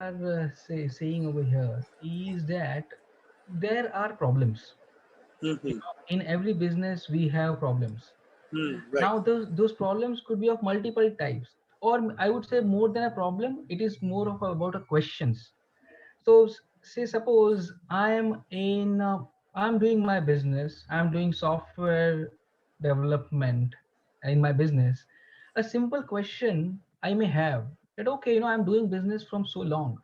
saying over here is that there are problems. Mm-hmm. In every business, we have problems. Right. Now, those problems could be of multiple types, or I would say more than a problem. It is more of about a questions. So, say suppose I'm doing my business. I'm doing software development in my business. A simple question I may have that, okay, I'm doing business from so long.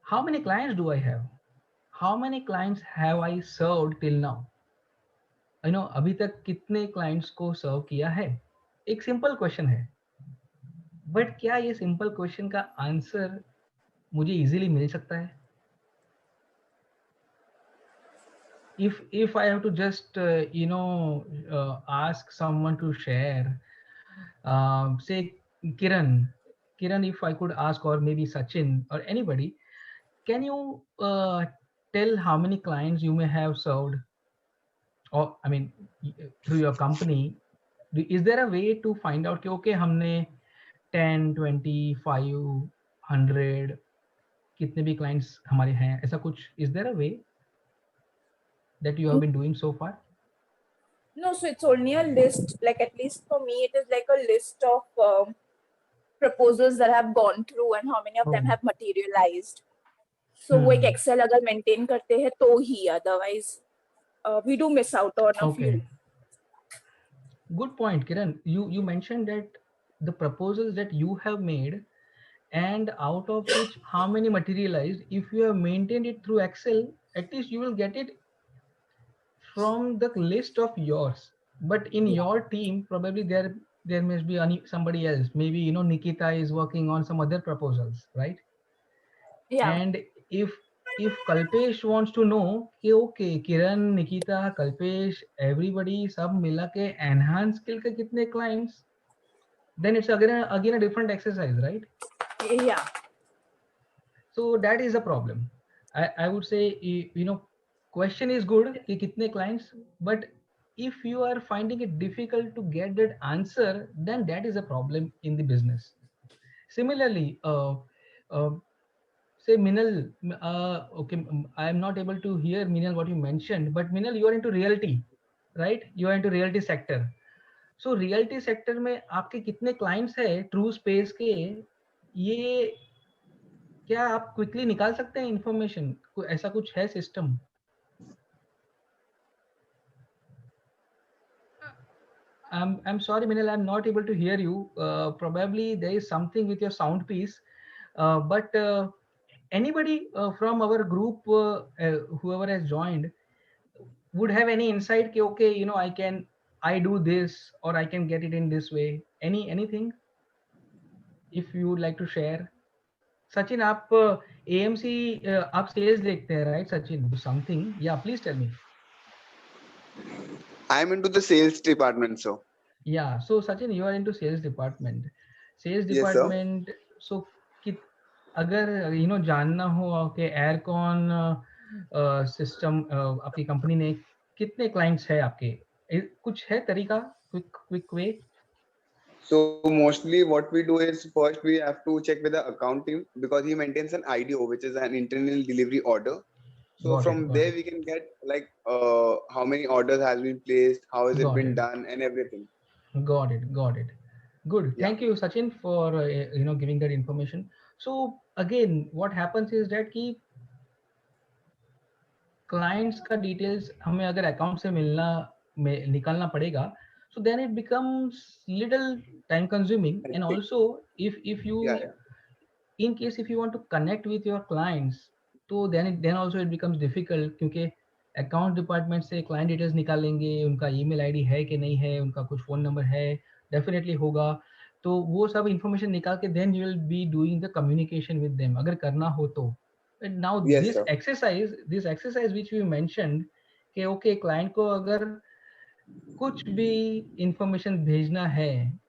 How many clients do I have? How many clients have I served till now? अभी तक कितने clients को सर्व किया है? एक simple question है, but क्या ये सिंपल क्वेश्चन का आंसर मुझे इजीली मिल सकता है? If I have to just ask someone to share, say Kiran, Kiran, if I could ask, or maybe Sachin or anybody, can you tell how many clients you may have served, or I mean, through your company? Is there a way to find out कि okay हमने 10, 20, 5, 100 कितने भी clients हमारे हैं, ऐसा कुछ? Is there a way that you have been doing so far? No, so it's only a list. Like, at least for me, it is like a list of proposals that have gone through and how many of them Oh, have materialized. So वो एक Excel अगर maintain करते हैं तो ही, otherwise we do miss out on a few. okay. Good point, Kiran. You mentioned that the proposals that you have made, and out of which how many materialized, if you have maintained it through Excel, at least you will get it from the list of yours. But in Yeah. your team, probably there must be somebody else. Maybe Nikita is working on some other proposals, right? Yeah. And if Kalpesh wants to know कि okay, Kiran, Nikita, Kalpesh, everybody सब मिला के enhance skill के कितने clients, then it's again a different exercise, right? Yeah. So that is a problem. I would say, question is good कि कितने clients, but if you are finding it difficult to get that answer, then that is a problem in the business. Similarly, uh, say Minal, okay, I am not able to hear Minal what you mentioned, but Minal, you are into realty, right? You are into realty sector. So realty sector में आपके कितने clients है true space के, ये क्या आप quickly निकाल सकते हैं information? ऐसा कुछ है system? I'm sorry, Minal, I'm not able to hear you. Probably there is something with your sound piece. But anybody from our group, whoever has joined, would have any insight कि okay, I do this or I can get it in this way. Anything if you would like to share? Sachin, आप AMC आप sales देखते हैं, right? Sachin, something. Yeah, please tell me. I'm into the sales department, so Yeah, so Sachin, you are into sales department. Sales yes, sir. department. So कि अगर जानना हो कि aircon system आपकी कंपनी ने कितने क्लाइंट्स है आपके, कुछ है तरीका, quick way? So mostly what we do is first we have to check with the account team because he maintains an IDO, which is an internal delivery order. So Got it, from got there it, we can get like how many orders has been placed, how has it got been it, done, and everything. got it. Good. Yeah. Thank you, Sachin, for giving that information. So again, what happens is that कि clients का details हमें अगर account से निकालना पड़ेगा, so then it becomes little time consuming. And Hectic. also, if you Yeah, yeah. in case if you want to connect with your clients, तो then also it becomes difficult क्योंकि account department से client details निकालेंगे, उनका email ID है कि नहीं है, उनका कुछ फ़ोन नंबर है, डेफिनेटली होगा, तो वो सब इंफॉर्मेशन निकाल के then you will be doing the communication with them अगर करना हो तो. Now Yes, this sir. Exercise which we mentioned कि ओके क्लाइंट को अगर कुछ भी इंफॉर्मेशन भेजना है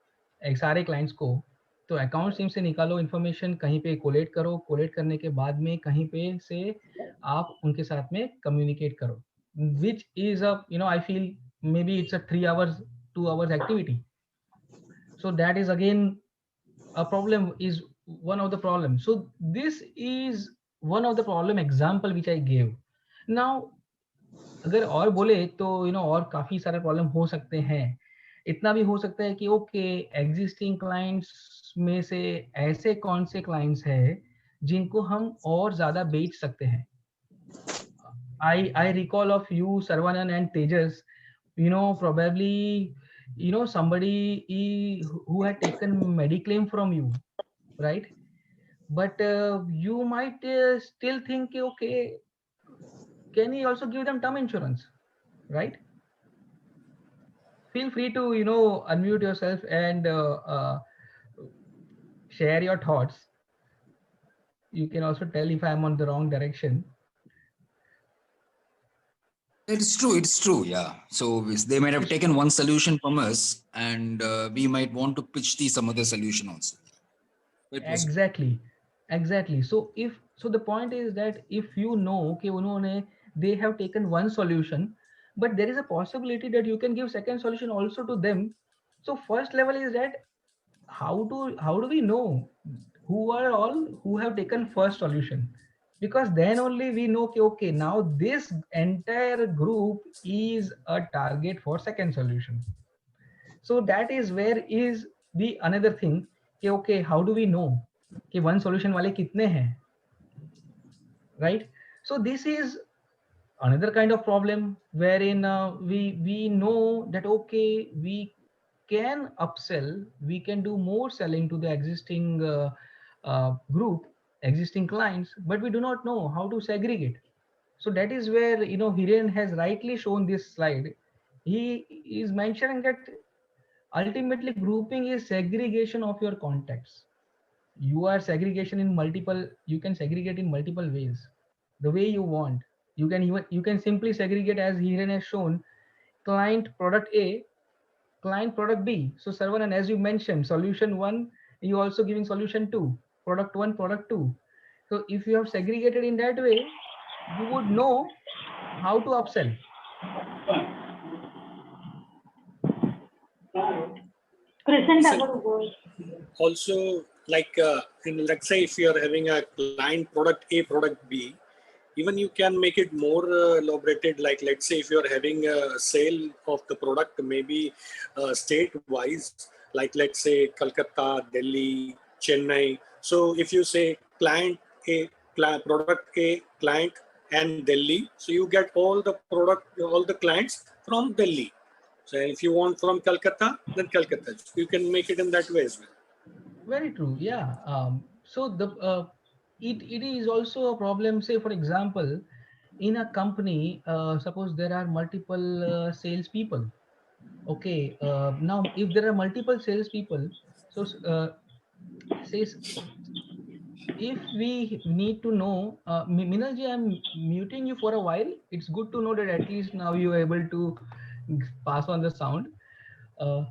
सारे क्लाइंट्स को, तो अकाउंट टीम से निकालो इन्फॉर्मेशन, कहीं पे कोलेट करो, कोलेट करने के बाद में कहीं पे से आप उनके साथ में कम्युनिकेट करो, which is a I feel may be it's a 3 hours 2 hours activity. So that is again a problem is one of the problems. So this is one of the problem example which I gave. Now अगर और बोले तो और काफी सारे problem हो सकते हैं. इतना भी हो सकता है कि ओके एग्जिस्टिंग क्लाइंट्स में से ऐसे कौन से क्लाइंट्स हैं जिनको हम और ज्यादा बेच सकते हैं. I recall of you, Sarvanan and Tejas, probably, somebody who had taken Mediclaim from you, right? But you might still think, okay, can he also give them term insurance, right? Feel free to, unmute yourself and share your thoughts. You can also tell if I'm on the wrong direction. It's true. Yeah. So they might have taken one solution from us, and we might want to pitch some other solution also. Exactly. So the point is that if okay, they have taken one solution, but there is a possibility that you can give second solution also to them. So first level is that how do we know who are all who have taken first solution? Because then only we know okay, now this entire group is a target for second solution. So that is where is the another thing okay, how do we know कि one solution वाले कितने हैं, right? So this is another kind of problem wherein we know that okay, we can upsell, we can do more selling to the existing group, existing clients, but we do not know how to segregate. So that is where Hiren has rightly shown this slide. He is mentioning that ultimately grouping is segregation of your contacts. You are segregation in multiple, you can segregate in multiple ways the way you want. You can simply segregate as Hiren has shown, client product A, client product B. So Sarvan, and as you mentioned, solution 1, you also giving solution 2, product 1, product 2. So if you have segregated in that way, you would know how to upsell. Also, like let's say if you are having a client product A, product B, even you can make it more elaborated. Like let's say if you are having a sale of the product, maybe state wise, like let's say Calcutta, Delhi, Chennai. So if you say client A, product A, client and Delhi, so you get all the clients from Delhi. So if you want from Calcutta, then Calcutta. You can make it in that way as well. Very true. Yeah. So it is also a problem. Say for example, in a company, suppose there are multiple salespeople. Okay. Now, if there are multiple salespeople, so says if we need to know, Minalji, I'm muting you for a while. It's good to know that at least now you are able to pass on the sound. Uh,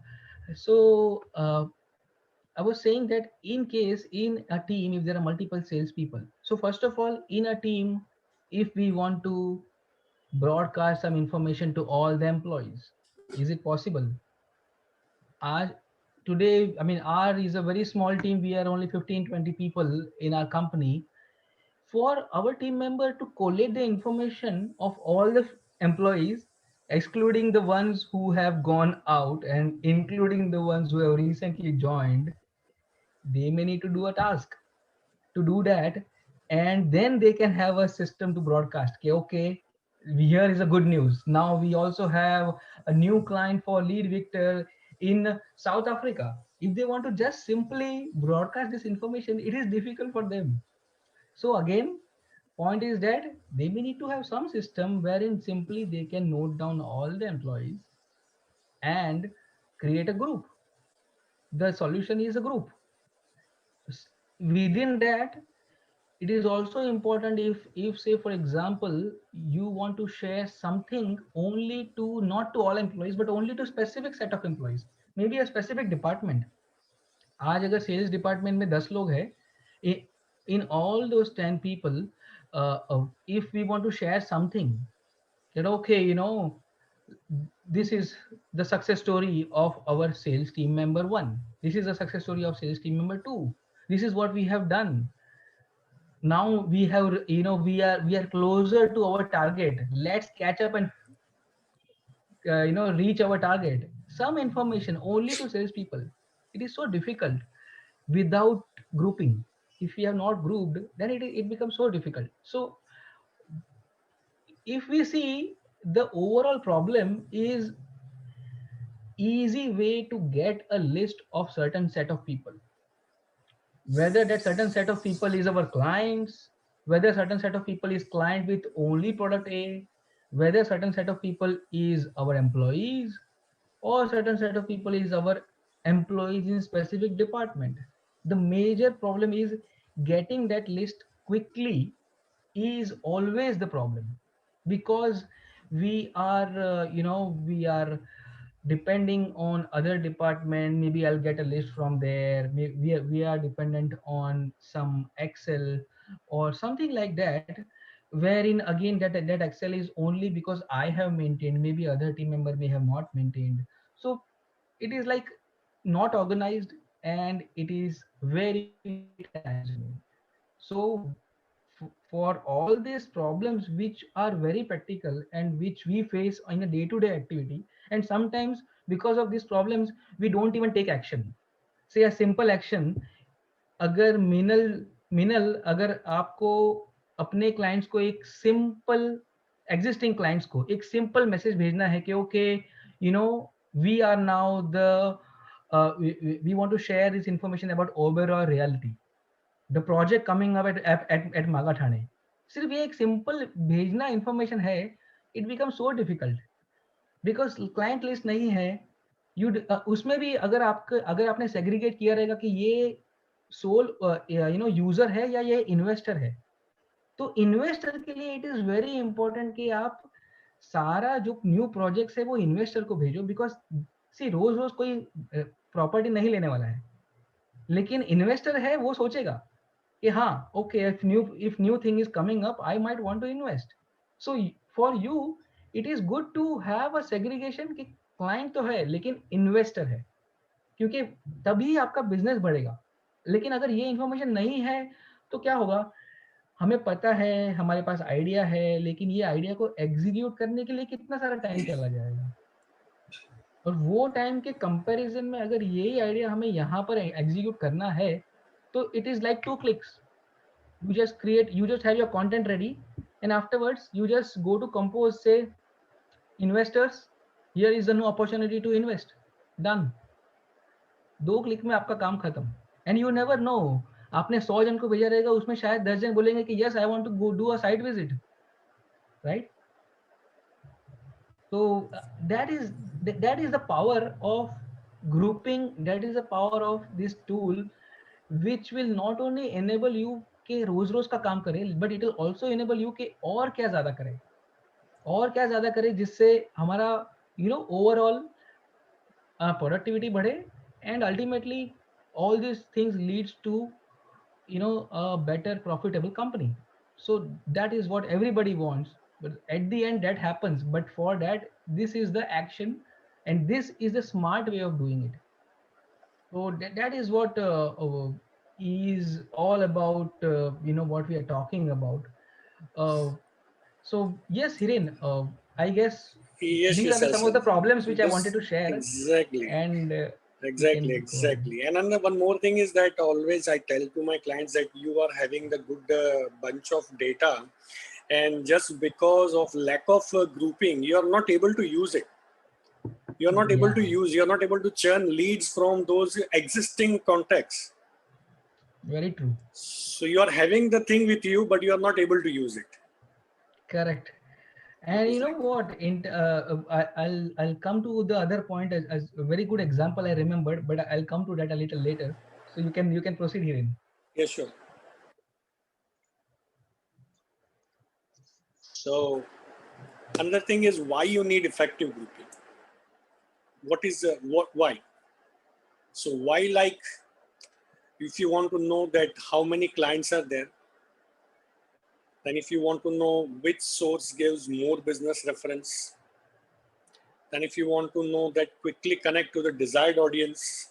so I was saying that in case in a team, if there are multiple salespeople, so first of all, in a team, if we want to broadcast some information to all the employees, is it possible? Our, today, I mean, our is a very small team. We are only 15, 20 people in our company. For our team member to collate the information of all the employees, excluding the ones who have gone out and including the ones who have recently joined, they may need to do a task to do that, and then they can have a system to broadcast okay, here is a good news, now we also have a new client for Lead Victor in South Africa. If they want to just simply broadcast this information, it is difficult for them. So again, point is that they may need to have some system wherein simply they can note down all the employees and create a group. The solution is a group. Within that, it is also important if say for example you want to share something only to, not to all employees but only to specific set of employees, maybe a specific department. आज अगर sales department में 10 लोग हैं, in all those 10 people, if we want to share something, that okay, this is the success story of our sales team member 1. This is the success story of sales team member 2. This is what we have done. Now we have, we are closer to our target. Let's catch up and reach our target. Some information only to salespeople. It is so difficult without grouping. If we have not grouped, then it becomes so difficult. So if we see, the overall problem is easy way to get a list of certain set of people, whether that certain set of people is our clients, whether certain set of people is client with only product A, whether certain set of people is our employees, or certain set of people is our employees in specific department. The major problem is getting that list quickly is always the problem, because we are we are depending on other department. Maybe I'll get a list from there. We are dependent on some Excel or something like that, wherein again that Excel is only because I have maintained, maybe other team member may have not maintained. So it is like not organized, and it is very time consuming. So for all these problems which are very practical and which we face in a day-to-day activity, and sometimes because of these problems we don't even take action. Say a simple action, अगर मिनल अगर आपको अपने clients को एक simple, existing clients को एक simple message भेजना है कि okay, we are now the we want to share this information about Oberoi Realty, the project coming up at Magathane. सिर्फ ये एक सिंपल भेजना इंफॉर्मेशन है, it become so difficult because client list नहीं है. उसमें भी अगर आपने सेग्रीगेट किया रहेगा कि ये सोल यूजर है या ये इन्वेस्टर है, तो इन्वेस्टर के लिए इट इज वेरी इंपॉर्टेंट कि आप सारा जो न्यू प्रोजेक्ट्स है वो इन्वेस्टर को भेजो, बिकॉज सी रोज रोज कोई प्रॉपर्टी नहीं लेने वाला है. लेकिन इन्वेस्टर है, वो सोचेगा कि हाँ okay, if new thing is coming up I might want to invest. So for you it is good to have a segregation कि क्लाइंट तो है लेकिन इन्वेस्टर है, क्योंकि तभी आपका बिजनेस बढ़ेगा. लेकिन अगर ये इंफॉर्मेशन नहीं है तो क्या होगा, हमें पता है, हमारे पास आइडिया है, लेकिन ये आइडिया को एग्जीक्यूट करने के लिए कितना सारा टाइम चला जाएगा. और वो टाइम के कंपैरिजन में अगर यही आइडिया हमें यहाँ पर एग्जीक्यूट करना है, तो it is like 2 clicks. You just have your content ready, and afterwards you just go to compose, say investors, here is the new opportunity to invest, done. 2 click में आपका काम खत्म. एंड यू नेवर नो, आपने 100 जन को भेजा रहेगा, उसमें शायद 10 जन बोलेंगे कि yes I want to go do a site visit, right. So that is the power of grouping. That is the power of this tool, which will not only enable you कि रोज रोज का काम करे, but it will also enable you कि और क्या ज्यादा करे, जिससे हमारा overall productivity बढ़े, and ultimately all these things leads to a better profitable company. So that is what everybody wants, but at the end that happens. But for that, this is the action, and this is the smart way of doing it. So that is what is all about, what we are talking about. So yes, Hiren, I guess Yes, these yes, are some of the problems which I Yes, wanted to share. Exactly. And Exactly. And another one more thing is that always I tell to my clients that you are having the good bunch of data, and just because of lack of grouping, you are not able to use it. You're not able to use, you're not able to churn leads from those existing contacts. Very true. So you are having the thing with you, but you are not able to use it. Correct. And you know what? I'll come to the other point as a very good example I remembered, but I'll come to that a little later. So you can proceed here. Yes, sure. So another thing is why you need effective grouping. What is why? So why, like, if you want to know that how many clients are there, then if you want to know which source gives more business reference, Then if you want to know that, quickly connect to the desired audience.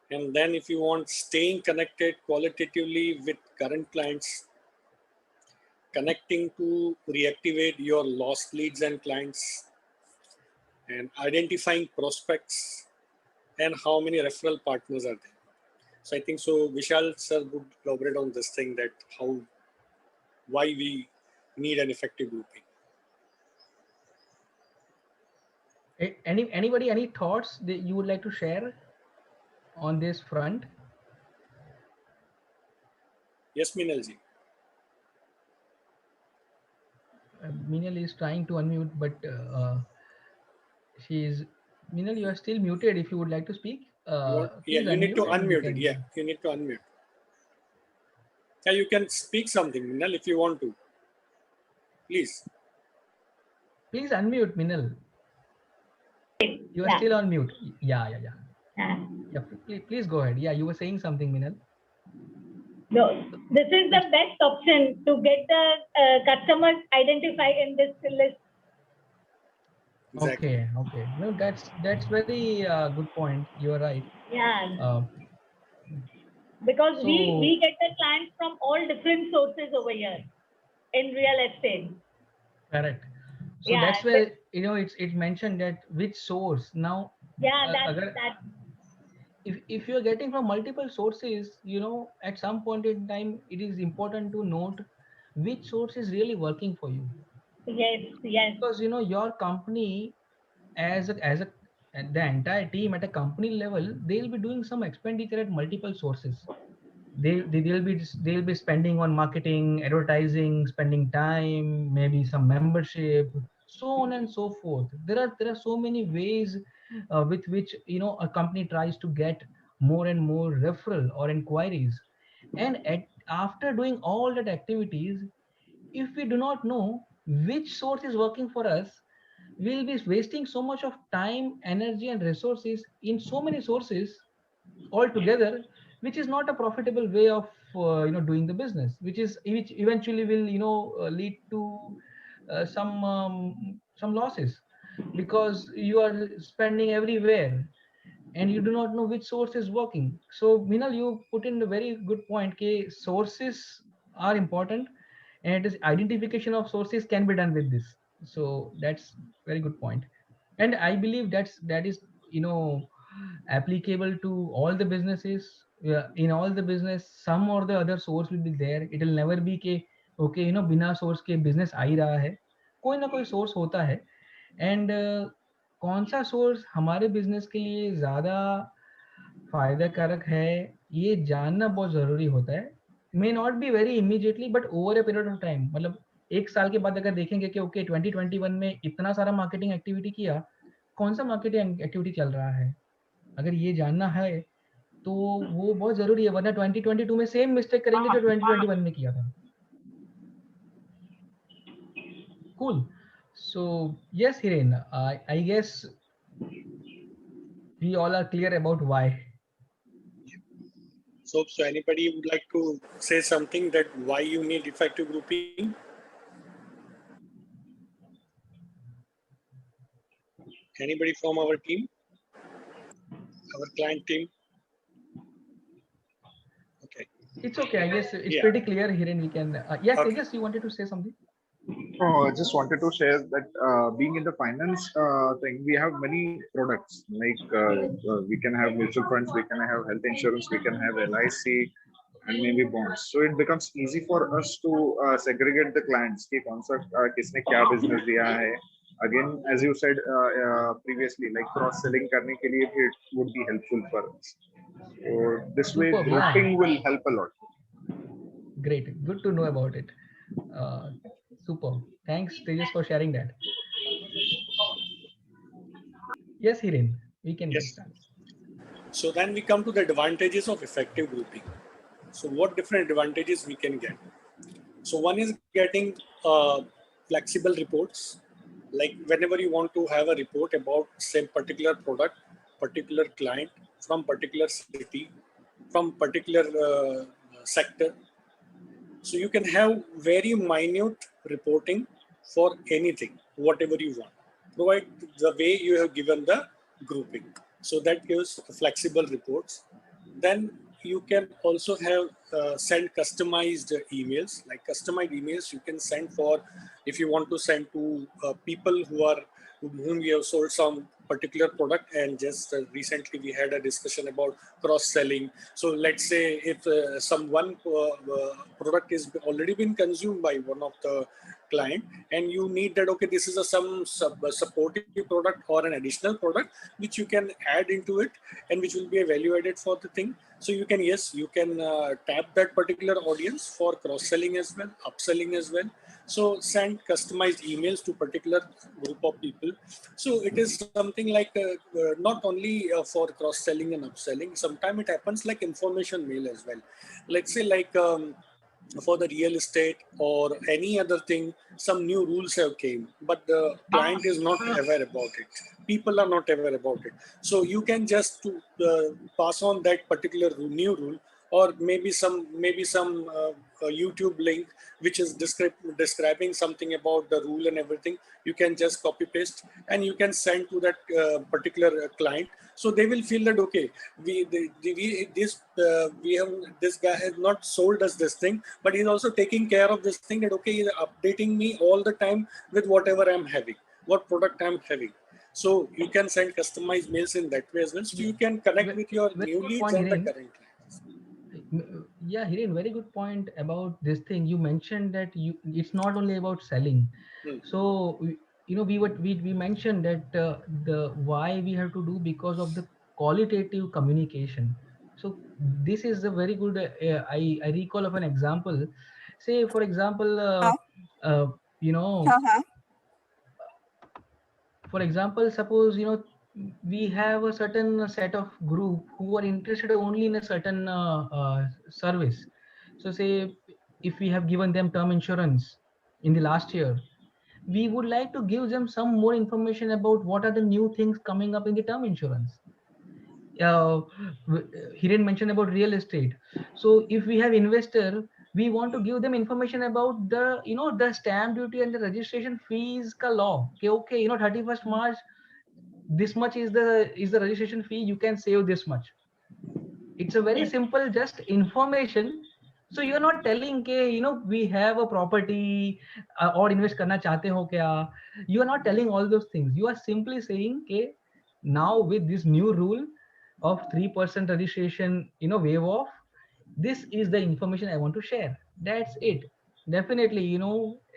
And then if you want staying connected qualitatively with current clients, connecting to reactivate your lost leads and clients, and identifying prospects, and how many referral partners are there. So I think so Vishal sir would elaborate on this thing, that why we need an effective grouping. Anybody, any thoughts that you would like to share on this front? Yes, Minalji. Minal is trying to unmute, but Minal, you are still muted. If you would like to speak, Yeah, please you need to unmute and you unmute it. can. Yeah, you need to unmute. Yeah, you can speak something, Minal, if you want to. Please. Please unmute, Minal. You are Yeah. still on mute. Yeah. Uh, Please go ahead. Yeah, you were saying something, Minal. No, this is the best option to get the customers identified in this list. Exactly. Okay. No, that's very good point. You are right. Yeah, because So we get the clients from all different sources over here in real estate. correct. So Yeah, that's where it's mentioned that which source. Now, Yeah, agar- that if you're getting from multiple sources, at some point in time, it is important to note which source is really working for you, yes. because your company as a and the entire team at a company level, they'll be doing some expenditure at multiple sources. They'll be spending on marketing, advertising, spending time, maybe some membership, so on and so forth. There are so many ways with which a company tries to get more and more referral or inquiries. And after doing all that activities, if we do not know which source is working for us, we'll be wasting so much of time, energy, and resources in so many sources altogether, which is not a profitable way of doing the business, which eventually will lead to some losses, because you are spending everywhere and you do not know which source is working. So Minal, you put in a very good point. Sources are important, and it is identification of sources can be done with this. So that's very good point. And I believe that is applicable to all the businesses. Yeah, in all the business, some or the other source will be there. It will never be ke okay, बिना source के business आ ही रहा है, कोई ना कोई source होता है. And कौन सा सोर्स हमारे बिजनेस के लिए ज़्यादा फायदा कारक है, ये जानना बहुत ज़रूरी होता है. May not be very immediately, but over a period of time, मतलब 1 साल के बाद अगर देखेंगे कि ओके 2021 में इतना सारा मार्केटिंग एक्टिविटी किया, कौन सा मार्केटिंग एक्टिविटी चल रहा है, अगर ये जानना है तो वो बहुत ज़रूरी है, वरना 2022 में सेम मिस्टेक करेंगे जो 2021 में किया था. Cool. So yes, Hiren, I guess we all are clear about why. So anybody would like to say something, that why you need effective grouping? Anybody from our team, our client team? Okay. It's okay. I guess it's Yeah. pretty clear, Hiren. We can. Yes, Okay. Tejas, you wanted to say something? Oh, I just wanted to share that being in the finance thing, we have many products. Like we can have mutual funds, we can have health insurance, we can have LIC, and maybe bonds. So it becomes easy for us to segregate the clients. कि कौन सा किसने क्या business दिया है. Again, as you said previously, like cross selling करने के लिए भी it would be helpful for us. So this way, Superb, yeah. grouping will help a lot. Great. Good to know about it. Super. Thanks, Tejas, for sharing that. Yes, Hiren, we can Yes. get started. So then we come to the advantages of effective grouping. So what different advantages we can get? So one is getting flexible reports. Like whenever you want to have a report about say particular product, particular client from particular city, from particular sector. So you can have very minute reporting for anything, whatever you want. provide the way you have given the grouping. So that gives flexible reports. Then you can also have send customized emails. Like customized emails you can send for, if you want to send to people whom we have sold some particular product, and just recently we had a discussion about cross selling. So let's say if one product is already been consumed by one of the client, and you need that, okay, this is a supportive product or an additional product which you can add into it, and which will be a value added for the thing. So you can, yes, you can tap that particular audience for cross selling as well, upselling as well. So send customized emails to particular group of people. So it is something like not only for cross selling and upselling. Sometimes it happens like information mail as well. Let's say like for the real estate or any other thing, some new rules have came, but the client is not aware about it. People are not aware about it. So you can just pass on that particular new rule, or maybe some YouTube link which is describing something about the rule and everything. You can just copy paste and you can send to that particular client. So they will feel that, okay, this guy has not sold us this thing, but he's also taking care of this thing, that okay, he's updating me all the time with whatever I'm having, what product I'm having. So you can send customized mails in that way as well. So you can connect with your Very new good leads point, and the Hiren. current clients. Yeah, Hiren, very good point about this thing. You mentioned that it's not only about selling. Hmm. So we mentioned that the why we have to do because of the qualitative communication. So this is a very good. I recall of an example. Say for example, uh, you know, for example, suppose we have a certain set of group who are interested only in a certain service. So say if we have given them term insurance in the last year, we would like to give them some more information about what are the new things coming up in the term insurance. He didn't mention about real estate. So if we have investor, we want to give them information about the the stamp duty and the registration fees ka law. Okay, 31st March, this much is the registration fee. You can save this much. It's a very simple, just information. So you're not telling ke we have a property or invest karna chahte ho kya. You are not telling all those things. You are simply saying ke now with this new rule of 3% registration waive off, this is the information I want to share. That's it. Definitely,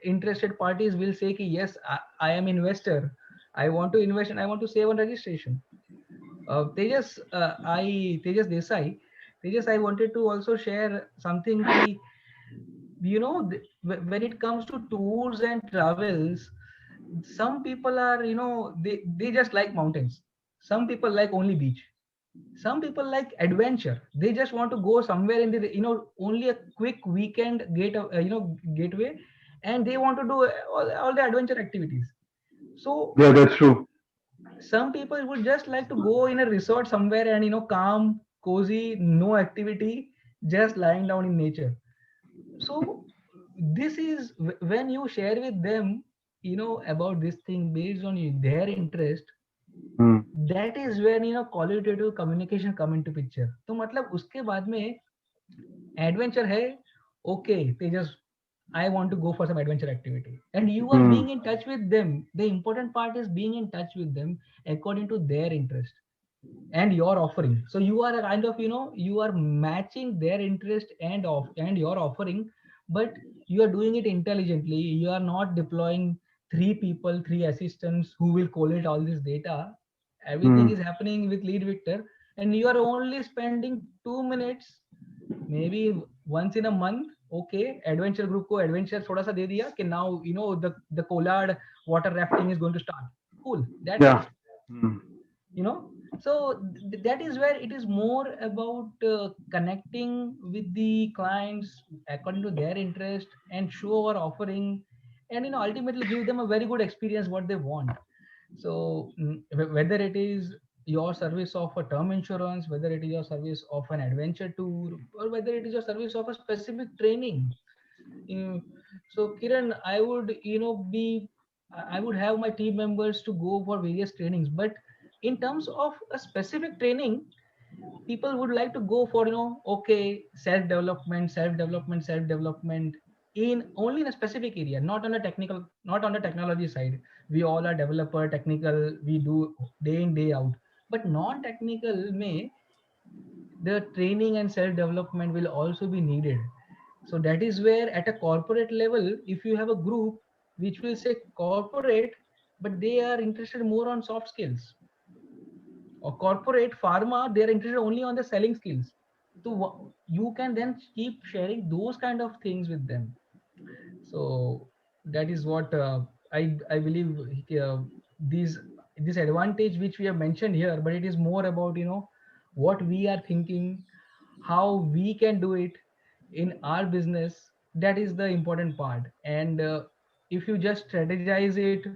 interested parties will say ki yes, I am investor, I want to invest and I want to save on registration. Tejas Desai. Tejas, I wanted to also share something. When it comes to tours and travels, some people are, they just like mountains. Some people like only beach. Some people like adventure. They just want to go somewhere in the, only a quick weekend gateway, and they want to do all the adventure activities. So Yeah, that's true. some people would just like to go in a resort somewhere and calm, cozy, no activity, just lying down in nature. So this is when you share with them about this thing based on their interest. Hmm. That is when qualitative communication come into picture. तो मतलब उसके बाद में adventure है, okay, they just, I want to go for some adventure activity, and you are being in touch with them. The important part is being in touch with them according to their interest and your offering. So you are a kind of you are matching their interest and your offering, but you are doing it intelligently. You are not deploying three people, three assistants who will collate all this data. Everything is happening with lead victor, and you are only spending 2 minutes, maybe once in a month. Okay, adventure group को adventure थोड़ा सा दे दिया कि now the Collard water rafting is going to start. Cool, that's Yeah. it. So that is where it is more about connecting with the clients according to their interest and show our offering, and ultimately give them a very good experience what they want. So whether it is your service of a term insurance, whether it is your service of an adventure tour, or whether it is your service of a specific training. So Kiran, I would be I would have my team members to go for various trainings, but in terms of a specific training, people would like to go for, okay, self development in only in a specific area, not on a technical, not on the technology side. We all are developer, technical, we do day in day out, but non technical may, the training and self development will also be needed. So that is where at a corporate level, if you have a group which will say corporate, but they are interested more on soft skills, or corporate pharma, they're interested only on the selling skills. So you can then keep sharing those kind of things with them. So that is what I believe, these this advantage which we have mentioned here, but it is more about, what we are thinking, how we can do it in our business. That is the important part. And if you just strategize it,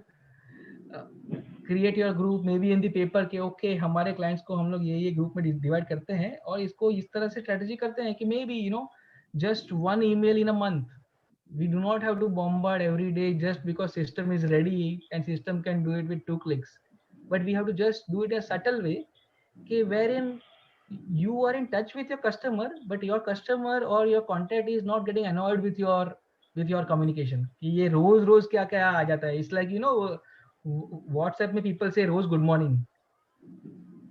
create your group may be in the paper के, okay हमारे clients को हम लोग ये group में divide करते हैं और इसको इस तरह से स्ट्रेटेजी करते हैं कि may be just one email in a month. We do not have to bombard every day just because system is ready and system can do it with 2 clicks, but we have to just do it a subtle way, okay, wherein you are in touch with your customer, but your customer or your contact is not getting annoyed with your communication कि ये रोज रोज क्या क्या आ जाता है. It's like, WhatsApp में people say rose good morning.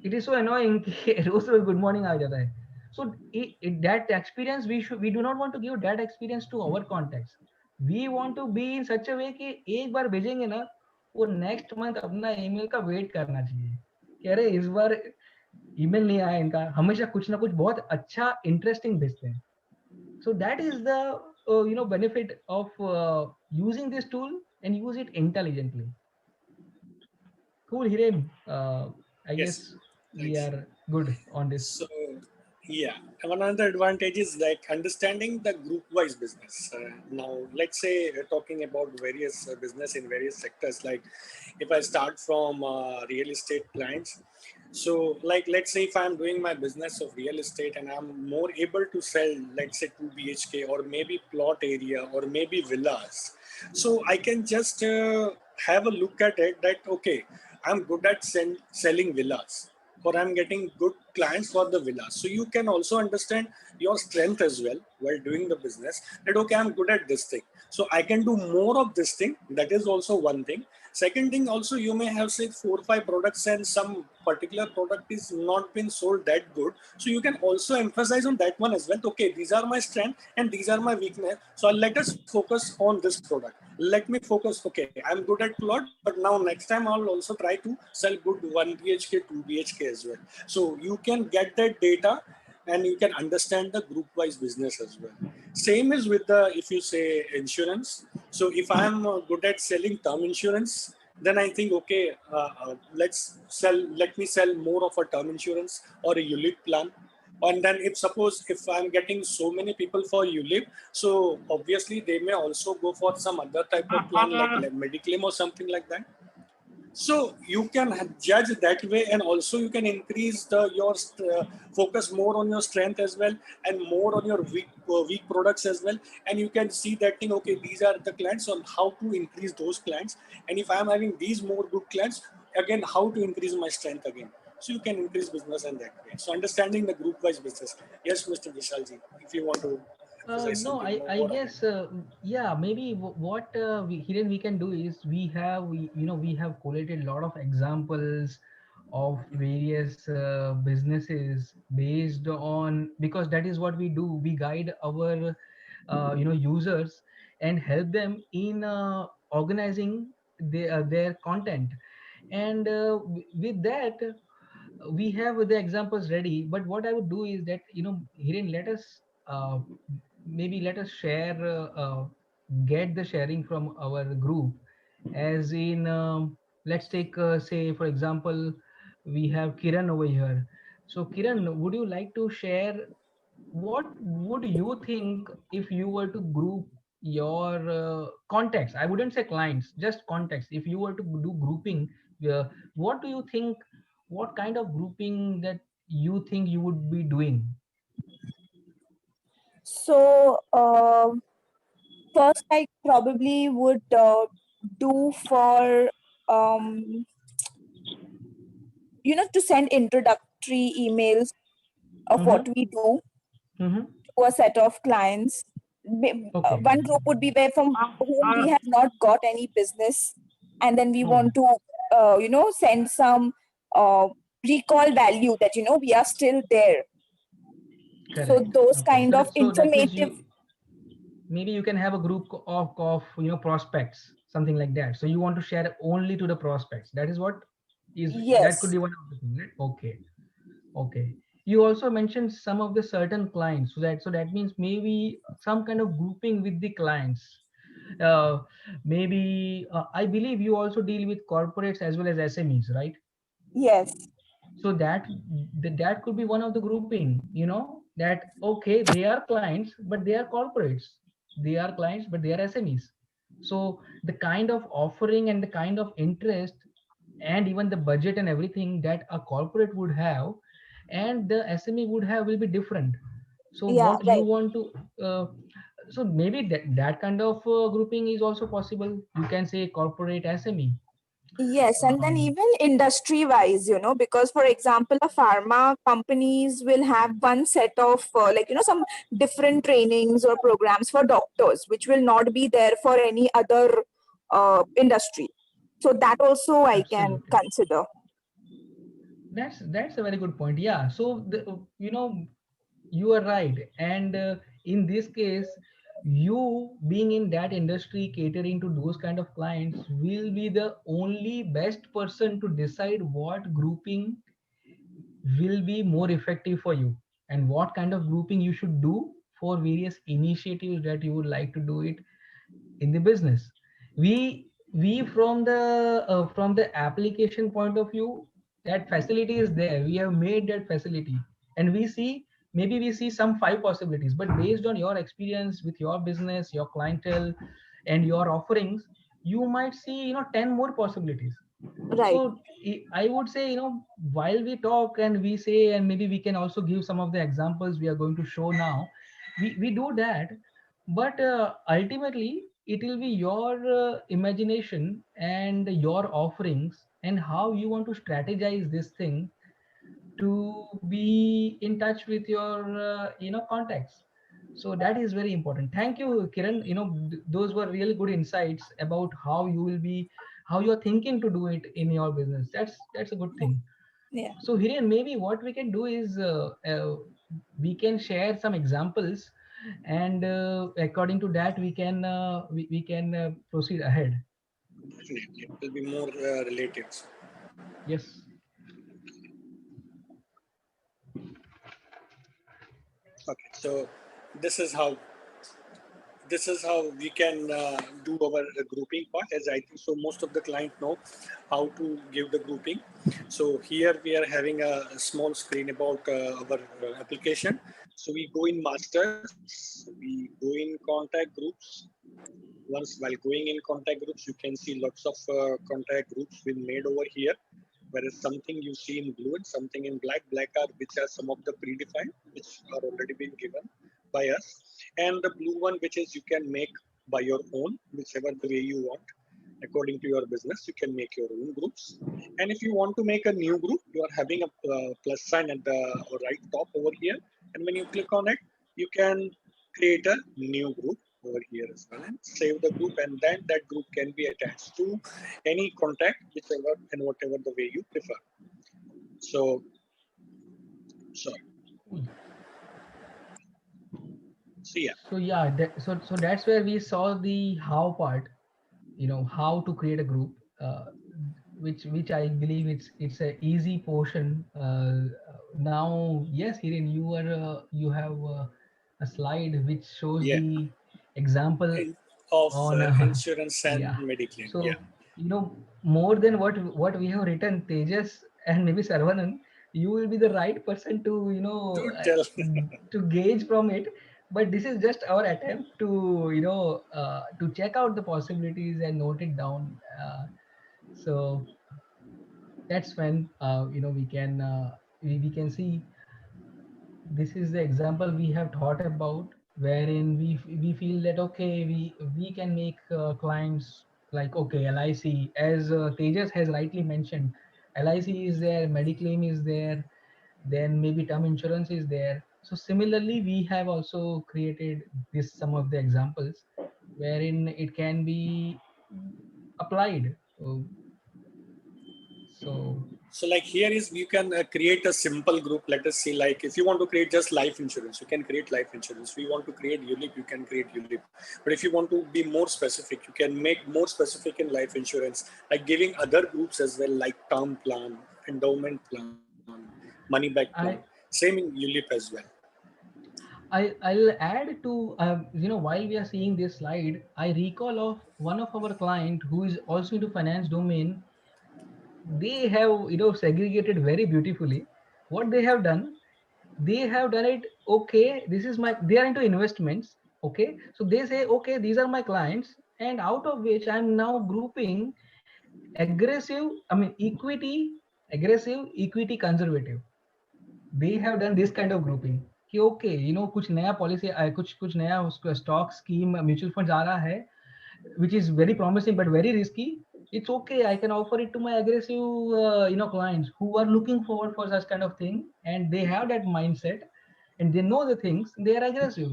It is so annoying कि रोज रोज good morning आ जाता है. So that experience, we do not want to give that experience to our contacts. We want to be in such a way कि एक बार भेजेंगे ना, वो next month अपना email का wait करना चाहिए कि अरे इस बार ईमेल नहीं आया इनका, हमेशा कुछ ना कुछ बहुत अच्छा इंटरेस्टिंग भेजते हैं. So that is the benefit of using this tool and use it intelligently. Cool, Hiren. I Yes, guess we thanks. are good on this. So, yeah, one other advantage is like understanding the group-wise business. Now, let's say talking about various business in various sectors. Like, if I start from real estate clients, so like let's say if I'm doing my business of real estate and I'm more able to sell, let's say 2 BHK or maybe plot area or maybe villas, so I can just have a look at it that okay, I'm good at selling villas, or I'm getting good clients for the villas. So you can also understand your strength as well while doing the business, that okay, I'm good at this thing, so I can do more of this thing. That is also one thing. Second thing, also you may have say 4 or 5 products and some particular product is not been sold that good, so you can also emphasize on that one as well. Okay, these are my strength and these are my weakness, so let us focus on this product. Let me focus, okay, I'm good at plot, but now next time I'll also try to sell good 1 BHK 2 BHK as well. So you can get that data and you can understand the group wise business as well. Same is with the, if you say insurance. So if I'm good at selling term insurance, then I think, okay, let me sell more of a term insurance or a ULIP plan. And then if suppose if I'm getting so many people for ULIP, so obviously they may also go for some other type of plan like Mediclaim or something like that. So you can judge that way, and also you can increase your focus more on your strength as well, and more on your weak products as well. And you can see that thing. Okay, these are the clients, on how to increase those clients. And if I am having these more good clients, again, how to increase my strength again. So you can increase business in that way. So understanding the group-wise business. Yes, Mr. Vishalji, if you want to. No, I guess yeah, maybe what we can do is we have collated a lot of examples of various businesses based on, because that is what we do. We guide our users and help them in organizing their content, and with that we have the examples ready. But what I would do is that, Hiren, maybe let us share, get the sharing from our group, as in, let's take, say for example, we have Kiran over here. So Kiran, would you like to share what would you think if you were to group your contacts? I wouldn't say clients, just contacts. If you were to do grouping, what do you think, what kind of grouping that you think you would be doing? So first, I probably would do for um, to send introductory emails of what we do Mm-hmm. to a set of clients. Okay. One group would be where from whom we have not got any business, and then we Hmm. want to send some recall value that we are still there. So Correct. those Okay. kind of So that means informative. you maybe you can have a group of prospects, something like that. So you want to share only to the prospects. That is what is that could Yes. be one of the things, right? Okay. Okay. You also mentioned some of the certain clients. So that means maybe some kind of grouping with the clients. Maybe I believe you also deal with corporates as well as SMEs, right? Yes. So that could be one of the grouping, that okay, they are clients but they are corporates, they are clients but they are SMEs. So the kind of offering and the kind of interest and even the budget and everything that a corporate would have and the SME would have will be different. So Yeah. what you Right. want to so maybe that kind of grouping is also possible. You can say corporate SME. Yes, and then um, even industry wise, because for example, a pharma companies will have one set of some different trainings or programs for doctors, which will not be there for any other industry. So that also I can Absolutely. consider. That's a very good point. Yeah. So you are right, and in this case, you being in that industry catering to those kind of clients will be the only best person to decide what grouping will be more effective for you and what kind of grouping you should do for various initiatives that you would like to do it in the business. We from the application point of view, that facility is there, we have made that facility, and maybe we see some 5 possibilities, but based on your experience with your business, your clientele and your offerings, you might see 10 more possibilities. So Right. I would say, while we talk and we say, and maybe we can also give some of the examples we are going to show now, we do that, but ultimately it will be your imagination and your offerings and how you want to strategize this thing to be in touch with your contacts. So that is very important. Thank you, Kiran. Those were really good insights about how you're thinking to do it in your business. That's a good thing. Yeah. So Hiren, maybe what we can do is we can share some examples, and according to that we can proceed ahead. Definitely, it will be more related. Yes. Okay, so this is how we can do our grouping part, as I think so most of the client know how to give the grouping. So here we are having a small screen about our application. So we go in masters, we go in contact groups. Once while going in contact groups, you can see lots of contact groups been made over here, whereas something you see in blue and something in black are which are some of the predefined, which are already been given by us, and the blue one, which is you can make by your own, whichever the way you want. According to your business, you can make your own groups. And if you want to make a new group, you are having a plus sign at the right top over here, and when you click on it, you can create a new group over here as well and save the group, and then that group can be attached to any contact, whichever and whatever the way you prefer. So yeah. So yeah, so that's where we saw the how part, how to create a group, which I believe it's a easy portion. Now, yes, Hiren, you have a slide which shows Yeah, the example of on insurance and yeah. Mediclaim. Yeah, So more than what we have written, Tejas and maybe Sarvanan, you will be the right person to do tell. to gauge from it. But this is just our attempt to to check out the possibilities and note it down. So that's when we can see this is the example we have thought about, wherein we feel that okay, we can make clients like okay, LIC, as Tejas has rightly mentioned, LIC is there, Mediclaim is there, then maybe term insurance is there. So similarly, we have also created this some of the examples wherein it can be applied. So So like here is you can create a simple group. Let us see, like if you want to create just life insurance, you can create life insurance. If you want to create ULIP, you can create ULIP. But if you want to be more specific, you can make more specific in life insurance, like giving other groups as well, like term plan, endowment plan, money back plan. I Same in ULIP as well. I'll add to while we are seeing this slide, I recall of one of our client who is also into finance domain. They have segregated very beautifully. What they have done, it okay, this is my, they are into investments. Okay, so they say okay, these are my clients, and out of which I'm now grouping aggressive, I mean equity, aggressive, equity, conservative. They have done this kind of grouping कि okay, कुछ नया policy, कुछ कुछ नया उसका stock scheme mutual fund आ रहा है which is very promising but very risky. It's okay, I can offer it to my aggressive clients who are looking forward for such kind of thing, and they have that mindset and they know the things, they are aggressive.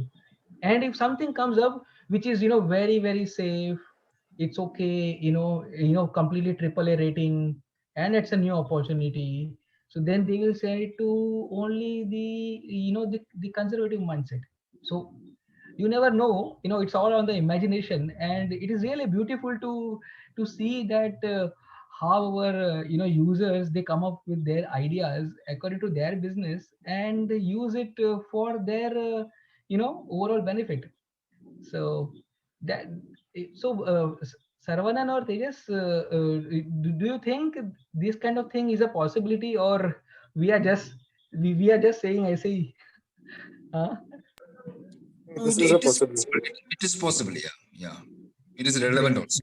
And if something comes up which is very very safe, it's okay, completely triple A rating, and it's a new opportunity, so then they will say it to only the conservative mindset. So you never know, it's all on the imagination, and it is really beautiful to see that how our users, they come up with their ideas according to their business and use it for their overall benefit. So that Saravanan or Tejas, do you think this kind of thing is a possibility, or we are just we are just saying I say It, it is possible. It is possible. Yeah. Yeah. It is relevant also.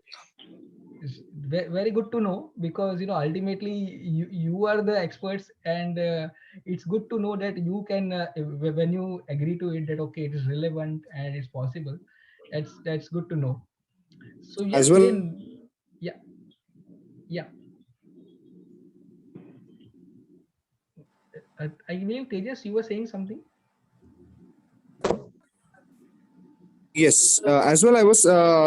Very good to know, because ultimately you are the experts, and it's good to know that you can when you agree to it, that okay, it is relevant and it's possible. That's good to know. So yes, As well, Hiren, yeah, yeah. I believe Tejas, you were saying something. yes, as well, I was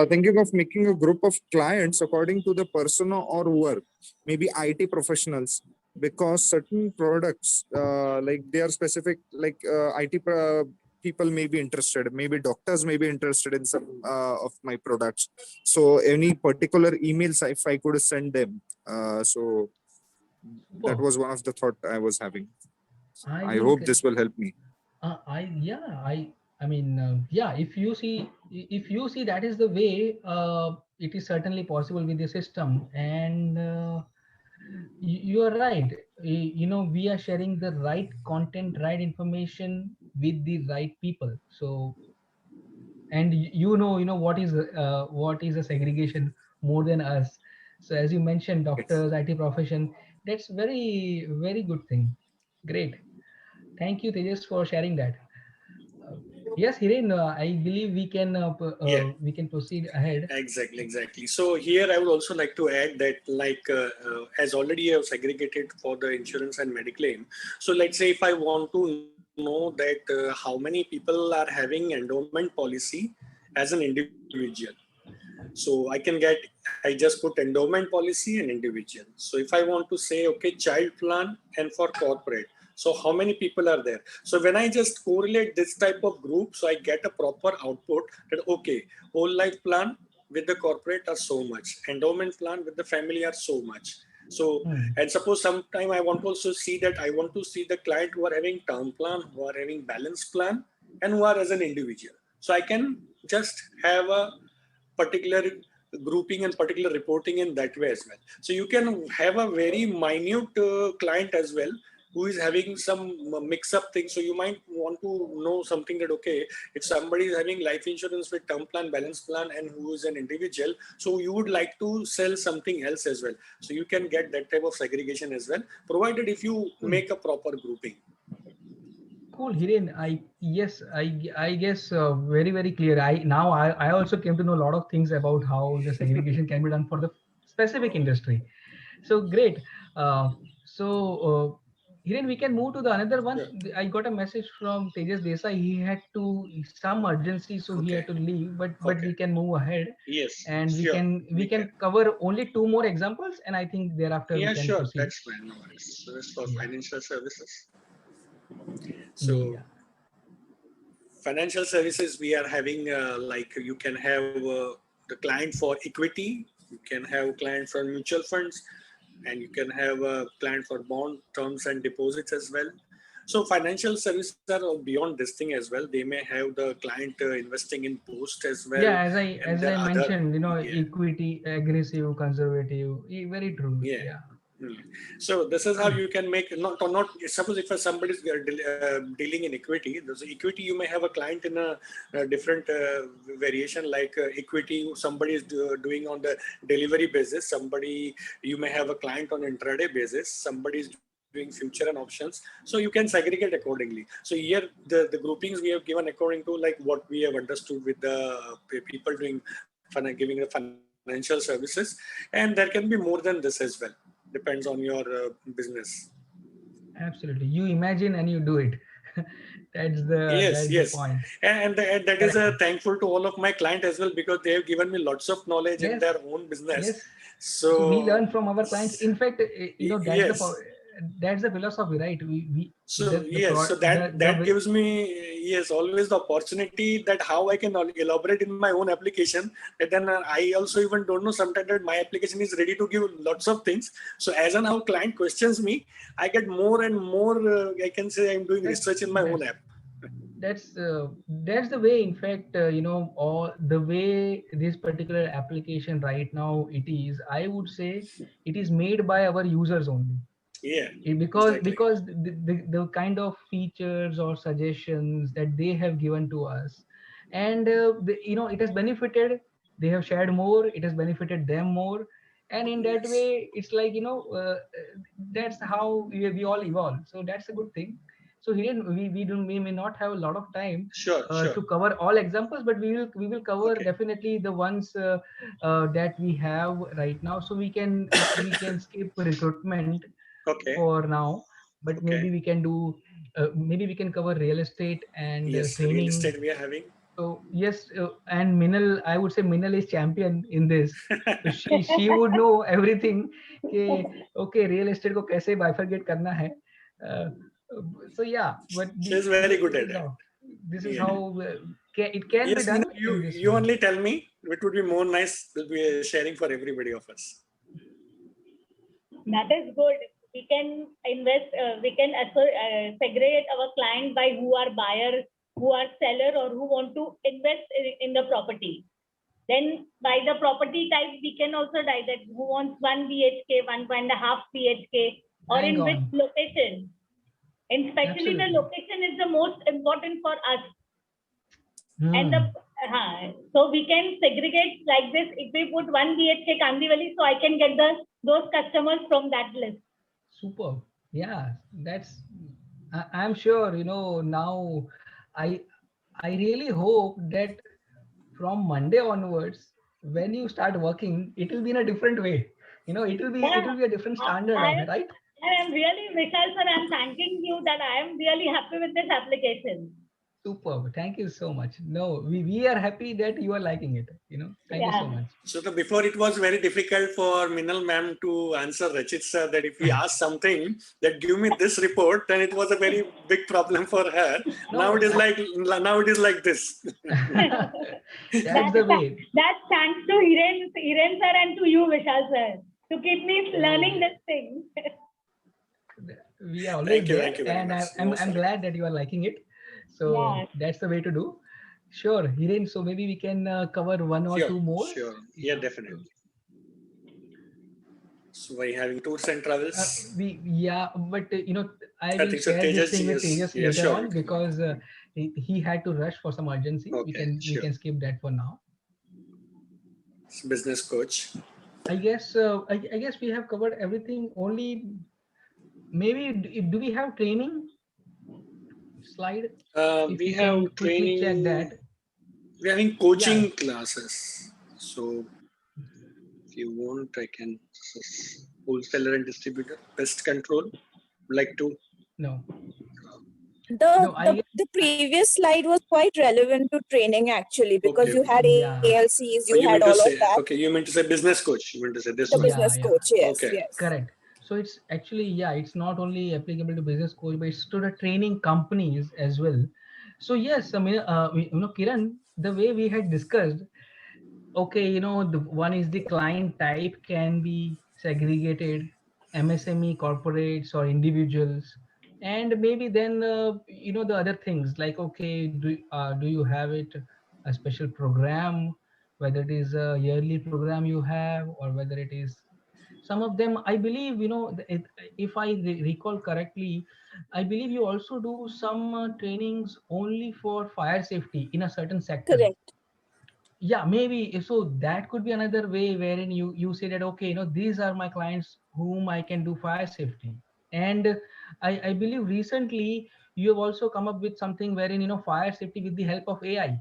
thinking of making a group of clients according to the persona or work, maybe IT professionals, because certain products, like they are specific, like people may be interested, maybe doctors may be interested in some of my products. So any particular emails, if I could send them. So that Super. was one of the thought I was having. I I think hope this will help me. I mean yeah, if you see that is the way, it is certainly possible with the system. And you are right. We are sharing the right content, right information with the right people. So, and what is a segregation more than us. So as you mentioned, Yes. doctors, IT profession, that's very very good thing. Great. Thank you, Tejas, for sharing that. Uh, yes, Hiren, I believe Yeah. we can proceed ahead. Exactly. So here I would also like to add that, like as already I have segregated for the insurance and Mediclaim. So let's say if I want to know that how many people are having endowment policy as an individual. So I just put endowment policy and individual. So if I want to say, okay, child plan and for corporate. So how many people are there? So when I just correlate this type of group, so I get a proper output that, okay, whole life plan with the corporate are so much, endowment plan with the family are so much. So, Hmm. and suppose sometime I want to also see that I want to see the client who are having term plan, who are having balance plan, and who are as an individual. So I can just have a particular grouping and particular reporting in that way as well. So you can have a very minute client as well who is having some mix up things. So you might want to know something that, okay, if somebody is having life insurance with term plan, balance plan, and who is an individual, so you would like to sell something else as well. So you can get that type of segregation as well, provided if you make a proper grouping. Cool, Hiren. I guess very clear. I also came to know a lot of things about how the segregation can be done for the specific industry. So great. Hiren, we can move to the another one. Sure. I got a message from Tejas Desai. He had to some urgency, so he had Okay. to leave. But Okay. we can move ahead, Yes. and Sure. we can cover only two more examples, and I think thereafter we Yeah, can sure. proceed. That's fine. No worries. So it's for Yeah. financial services. So Yeah. financial services, we are having like you can have the client for equity, you can have client for mutual funds, and you can have a client for bond terms and deposits as well. So financial services are beyond this thing as well. They may have the client investing in post as well, Yeah, and as there I are other. mentioned, Yeah. equity, aggressive, conservative. Very true. Yeah. Yeah. So this is how you can make not suppose if somebody is dealing in equity, there's equity you may have a client in a different variation like equity somebody is doing on the delivery basis, somebody you may have a client on intraday basis, somebody is doing future and options, so you can segregate accordingly. So here the groupings we have given according to like what we have understood with the people doing giving the financial services, and there can be more than this as well. Depends on your business. Absolutely. You imagine and you do it. Yes, that's the yes, point. and that is Correct. thankful to all of my client as well because they have given me lots of knowledge in Yes. their own business. Yes. So we So learn from our clients. In fact, yes, that's the philosophy, right? We so the yes, so that way, gives me yes always the opportunity that how I can elaborate in my own application. And then I also even don't know sometimes that my application is ready to give lots of things. So as and how client questions me, I get more and more. I can say I'm doing that's research in my own that's app. that's the way. In fact, or the way this particular application right now it is, I would say it is made by our users only. Yeah, Because exactly. the kind of features or suggestions that they have given to us, and it has benefited, they have shared more, it has benefited them more, and in that Yes. way it's like that's how we all evolve, so that's a good thing. So here we may not have a lot of time Sure, sure. to cover all examples, but we will cover Okay. definitely the ones that we have right now, so we can skip recruitment Okay. for now, but Okay. maybe we can cover real estate and Yes, real training. estate we are having. So yes, and Minal, I would say Minal is champion in this. So she would know everything. Okay, real estate को कैसे bifurcate करना है. Uh, so yeah, but She's very good this at is it. how Yeah. It can be Yes, Meena, done in this you way. only tell me. It would be more nice to be sharing for everybody of us. That is good. We can invest, we can segregate our client by who are buyers, who are seller, or who want to invest in the property. Then by the property type, we can also decide that who wants 1 BHK, 1.5 BHK, or Hang in which on. location. And especially the Absolutely. location is the most important for us. And Hmm. so we can segregate like this. If we put 1 BHK Kandivali, so I can get those customers from that list. Super. Yeah, I'm sure, now I I really hope that from Monday onwards, when you start working, it will be in a different way. Yeah, it will be a different standard I right? am really, Vishal sir, I'm thanking you that I am really happy with this application. Superb. Thank you so much. No, we are happy that you are liking it. Thank you so Yeah. much. So before it was very difficult for Minal ma'am to answer Rachit sir that if we ask something that give me this report, then it was a very big problem for her. No, Now it is like this. that's the way. That's thanks to Hiren sir and to you, Vishal sir, to keep me learning this thing. We are always there, Thank you very and much. I'm glad that you are liking it. So Yeah. that's the way to do. Sure, Hiren. So maybe we can cover one or two more. Sure. Yeah, definitely. So we're having tours and travels. But I I will think so. share this Tejas, thing with yes. Tejas Yeah, later sure. on because he had to rush for some urgency. Okay, We can skip that for now. Business coach. I guess we have covered everything. Only maybe do we have training? slide? If We you have can quickly check training. that. We're having coaching classes. So if you want, I can wholesaler and distributor, pest control. Like to No, The, no, I the guess, the previous slide was quite relevant to training actually, because okay, you okay. had yeah, ALCs, Oh, you you had mean to all of say that. okay? You mean to say business coach? You mean to say this The one? yeah, business yeah. coach, yes, Okay. yes. Correct. So it's actually, yeah, it's not only applicable to business coach, but it's to the training companies as well. So yes, I mean, Kiran, the way we had discussed, okay, the one is the client type can be segregated, MSME, corporates or individuals, and maybe then the other things like, okay, do you have it a special program, whether it is a yearly program you have or whether it is some of them. I believe, if I recall correctly, I believe you also do some trainings only for fire safety in a certain sector. Correct. Yeah, maybe so that could be another way wherein you say that, okay, these are my clients whom I can do fire safety. And I believe recently you have also come up with something wherein fire safety with the help of AI.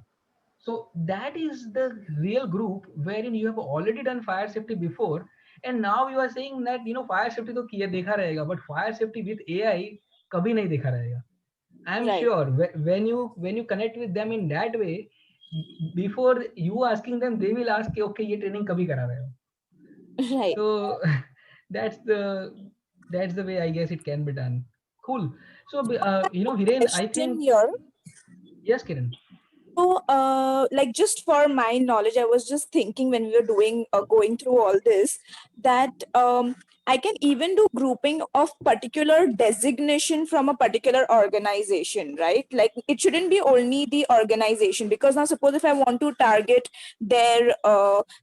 So that is the real group wherein you have already done fire safety before, and now you are saying that fire safety to kiya dekha rahega, but fire safety with AI kabhi nahi dekha rahega. I'm Right. sure when you connect with them in that way, before you asking them, they will ask, okay, ये training कभी करा रहे हो? Right. So that's the way I guess it can be done. Cool. So Hiren, I Question think here. yes, Kiran. So, like, just for my knowledge, I was just thinking when we were going through all this, that I can even do grouping of particular designation from a particular organization, right? Like, it shouldn't be only the organization, because now suppose if I want to target their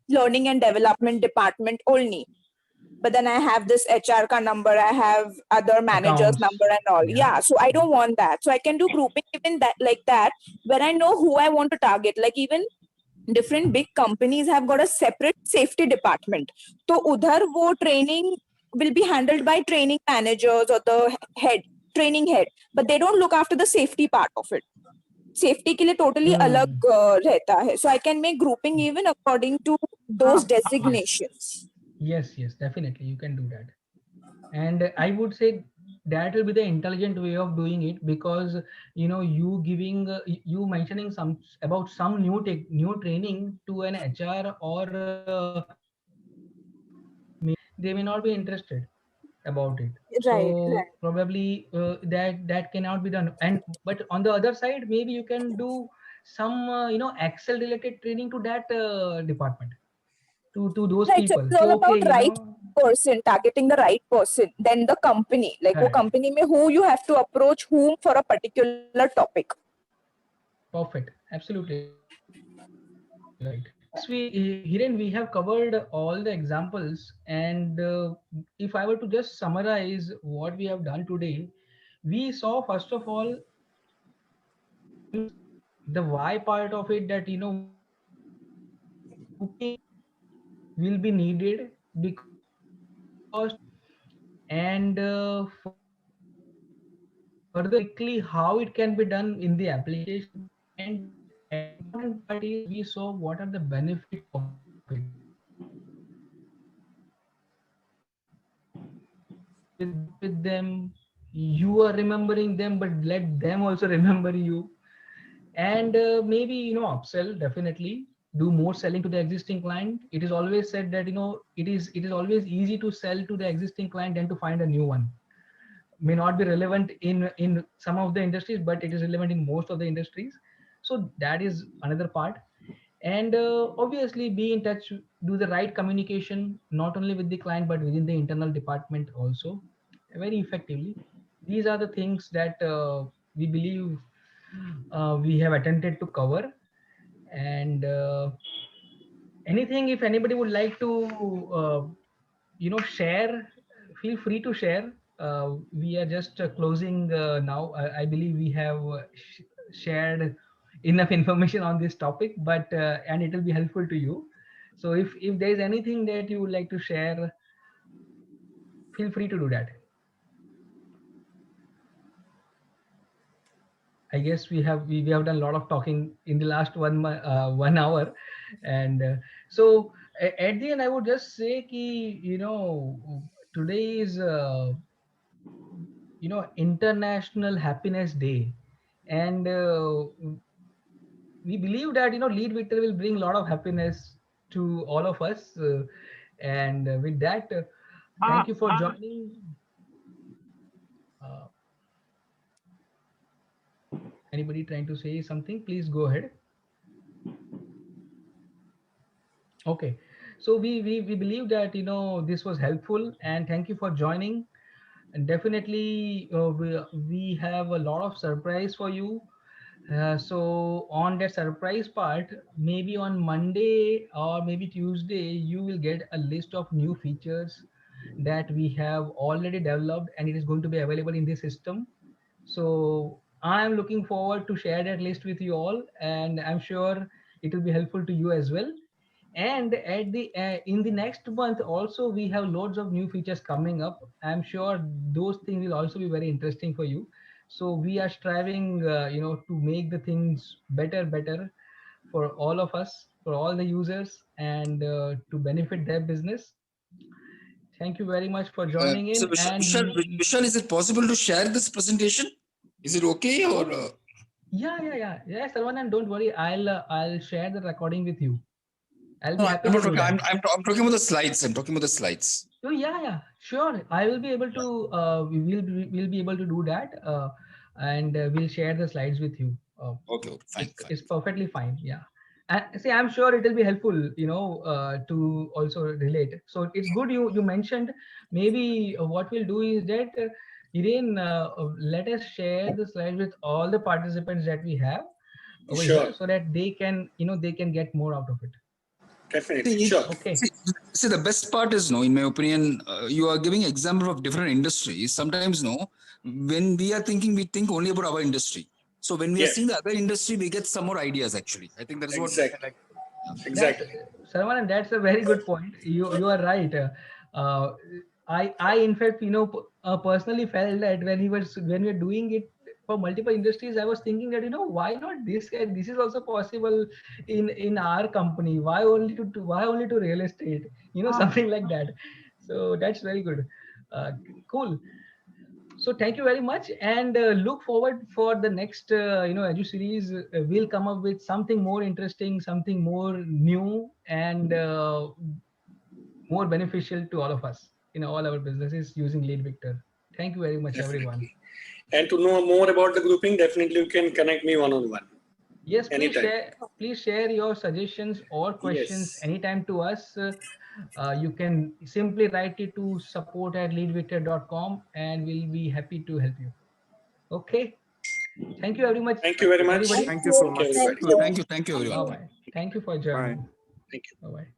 learning and development department only, but then I have this HR ka number, I have other managers Accounts. number and all. Yeah. Yeah, so I don't want that. So I can do grouping even that, like that, where I know who I want to target. Like, even different big companies have got a separate safety department. So udhar wo training will be handled by training managers or the training head, but they don't look after the safety part of it. Safety के लिए totally अलग रहता है. So I can make grouping even according to those designations. Yes, definitely you can do that. And I would say that will be the intelligent way of doing it, because you giving you mentioning some about some new training to an HR or they may not be interested about it. Right. So probably that cannot be done. And but on the other side, maybe you can do some Excel related training to that department, to those Right. So people. it's Say, all okay, about right person, targeting the right person, then the company. Like, wo correct, company mein who you have to approach whom for a particular topic. perfect, absolutely right. Yes, Hiren, we have covered all the examples, and if I were to just summarize what we have done today, we saw first of all the why part of it, that will be needed because, and further quickly how it can be done in the application, and important part is we saw what are the benefits of it. With them, you are remembering them, but let them also remember you. And maybe upsell, definitely do more selling to the existing client. It is always said that it is always easy to sell to the existing client than to find a new one. May not be relevant in some of the industries, but it is relevant in most of the industries. So that is another part. And obviously be in touch, do the right communication, not only with the client but within the internal department also, very effectively. These are the things that we believe we have attempted to cover. And anything, if anybody would like to share, feel free to share. We are just closing now. I believe we have shared enough information on this topic, but and it will be helpful to you. So if there is anything that you would like to share, feel free to do that. I guess we have done a lot of talking in the last 1 hour, and so at the end I would just say ki, today is International Happiness Day, and we believe that Lead Victor will bring a lot of happiness to all of us, and with that, thank you for joining. Uh, Anybody trying to say something, please go ahead. Okay, so we believe that this was helpful, and thank you for joining. And definitely we have a lot of surprise for you. So on that surprise part, maybe on Monday or maybe Tuesday, you will get a list of new features that we have already developed, and it is going to be available in the system. So I'm looking forward to share that list with you all, and I'm sure it will be helpful to you as well. And at the in the next month also we have loads of new features coming up. I'm sure those things will also be very interesting for you. So we are striving to make the things better for all of us, for all the users, and to benefit their business. Thank you very much for joining So in, and Vishal, is it possible to share this presentation? Is it okay or? Yeah, Saravanan, don't worry, I'll share the recording with you. I'll be No, happy I'm to not do talking. that. I'm talking about the slides. I'm talking about the slides. Oh yeah, sure. I will be able to. We'll be able to do that, and we'll share the slides with you. Okay, fine. It's perfectly fine. Yeah. See, I'm sure it will be helpful. To also relate. So it's good you mentioned. Maybe what we'll do is that, Irene, let us share the slide with all the participants that we have over Sure. here, so that they can get more out of it. Definitely, sure. Okay. See, the best part is, in my opinion, you are giving example of different industries. Sometimes, when we are thinking, we think only about our industry. So when we are Yes. seeing the other industry, we get some more ideas. Actually, I think that is Exactly. what. Exactly. Saravanan, that's a very good point. You are right. I in fact personally felt that when we were doing it for multiple industries, I was thinking that why not this, and this is also possible in our company. Why only to real estate? Something like that. So that's very good. Cool. So thank you very much, and look forward for the next Edu series. We'll come up with something more interesting, something more new, and more beneficial to all of us in all our businesses using Lead Victor. Thank you very much, everyone. Definitely. And to know more about the grouping, definitely you can connect me one-on-one. Yes, Anytime. please share your suggestions or questions Yes. anytime to us. You can simply write it to support@leadvictor.com, and we'll be happy to help you. Okay. Thank you very much. Thank you very much. Everybody. Thank you so much. Everybody. Thank you, everyone. Bye-bye. Thank you for joining. Thank you. Bye-bye.